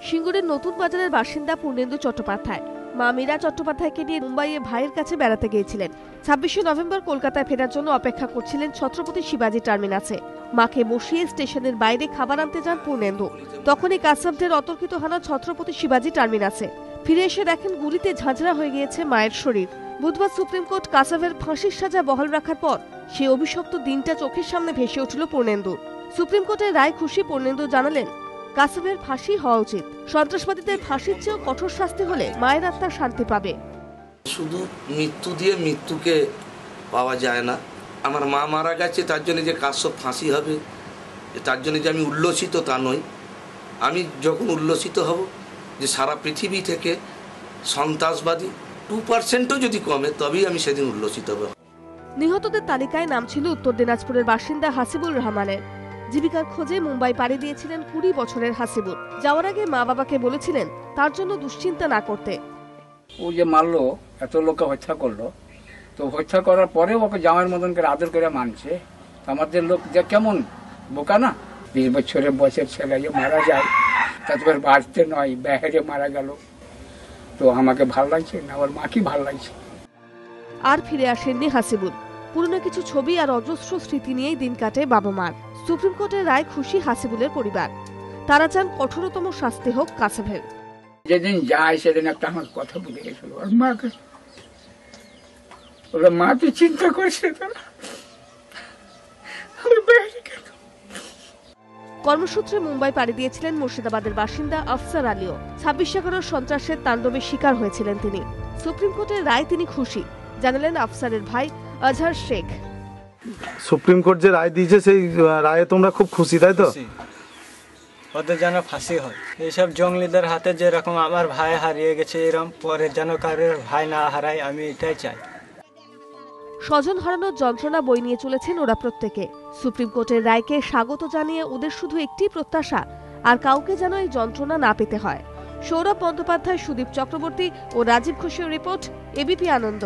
সিঙ্গুরের নতুন বাজারের বাসিন্দা পূর্ণেন্দু চট্টোপাধ্যায় মা মীরা চট্টোপাধ্যায়কে নিয়ে মুম্বাইয়ে ভাইয়ের কাছে বেড়াতে গিয়েছিলেন। ২৬শে নভেম্বর কলকাতায় ফেরার জন্য অপেক্ষা করছিলেন ছত্রপতি শিবাজি টার্মিনাসে। মাকে বসিয়ে স্টেশনের বাইরে খাবার আনতে যান পূর্ণেন্দু। তখনই কাসাবদের অতর্কিত হানা ছত্রপতি শিবাজি টার্মিনাসে। ফিরে এসে দেখেন গুলিতে ঝাঁঝরা হয়ে গিয়েছে মায়ের শরীর। বুধবার সুপ্রিম কোর্ট কাসাবের ফাঁসির সাজা বহাল রাখার পর সেই অভিশপ্ত দিনটা চোখের সামনে ভেসে উঠল পূর্ণেন্দুর। সুপ্রিম কোর্টের রায় খুশি পূর্ণেন্দু জানালেন, কাসাবের ফাঁসি হওয়া উচিত। সন্ত্রাসবাদীদের ফাঁসির চেয়েও কঠোর শাস্তি হলে মায়ের আত্মা শান্তি পাবে। শুধু মৃত্যু দিয়ে মৃত্যুকে পাওয়া যায় না। আমার মা মারা গেছে তার জন্য যে কাশ্যপ ফাঁসি হবে, তার জন্য যে আমি উল্লসিত তা নই। আমি যখন উল্লসিত হব যে সারা পৃথিবী থেকে সন্ত্রাসবাদী 2%ও যদি কমে, তবেই আমি সেদিন উল্লসিত হব। নিহতদের তালিকায় নাম ছিল উত্তর দিনাজপুরের বাসিন্দা হাসিবুর রহমানের। জীবিকার খোঁজে মুম্বাই পাড়ি দিয়েছিলেন ২০ বছরের হাসিবুর। যাওয়ার আগে মা বাবাকে বলেছিলেন তার জন্য দুশ্চিন্তা না করতে। ও যে মারলো, এত লোককে হত্যা করলো, তো হত্যা করার পরেও ওকে জামাইয়ের মতন করে আদর করে মানছে। আমাদের লোক যে কেমন বোকা না, ২০ বছরের বয়সের ছেলে যে মারা যায়, তারপর বাড়িতে নয় বাইরে মারা গেল, তো আমাকে ভাল লাগছে না, আমার মাকে ভাল লাগছে। আর ফিরে আসেননি হাসিবুর। পুরনো কিছু ছবি আর অজস্র স্মৃতি নিয়েই দিন কাটে বাবা মার। সুপ্রিম কোর্টের রায় খুশি হাসিবুলের পরিবার। তারা চান কঠোরতম শাস্তি হোক কাসাবের। যেদিন যায় সেদিন একটা আমার কথা বলে গেছিল, ওর মাকে, ওরা মাকে চিন্তা করছে তারা। কর্মসূত্রে মুম্বাই পাড়ি দিয়েছিলেন মুর্শিদাবাদের বাসিন্দা আফসার আলীও। ২৬/১১ সন্ত্রাসের তাণ্ডবের শিকার হয়েছিলেন তিনি। সুপ্রিম কোর্টের রায় তিনি খুশি, জানালেন আফসারের ভাই আজহার শেখ। সুপ্রিম কোর্ট যে রায় দিয়েছে সেই রায়ে তোমরা খুব খুশি, তাই তো? ওদের যেন ফাঁসি হয়। এইসব জঙ্গলিদের হাতে যেরকম আমার ভাই হারিয়ে গেছে, এরকম পরে যেন কারোর ভাই না হারায়, আমি এটাই চাই। স্বজন হারানোর যন্ত্রণা বই নিয়ে চলেছেন ওরা প্রত্যেকে। সুপ্রিম কোর্টের রায়কে স্বাগত জানিয়ে ওদের শুধু একটি প্রত্যাশা, আর কাউকে যেন এই যন্ত্রণা না পেতে হয়। সৌরভ বন্দ্যোপাধ্যায়, সুদীপ চক্রবর্তী ও রাজীব ঘোষের রিপোর্ট, এবিপি আনন্দ।